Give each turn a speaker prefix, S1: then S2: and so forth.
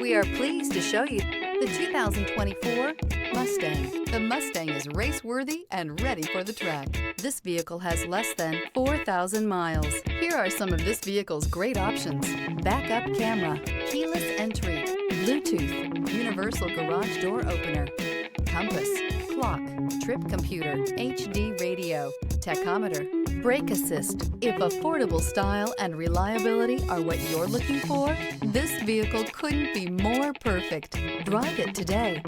S1: We are pleased to show you the 2024 Mustang. The Mustang is race-worthy and ready for the track. This vehicle has less than 4,000 miles. Here are some of this vehicle's great options: backup camera, keyless entry, Bluetooth, universal garage door opener, compass, clock, trip computer, HD radio, tachometer, brake assist. If affordable style and reliability are what you're looking for, this vehicle couldn't be more perfect. Drive it today.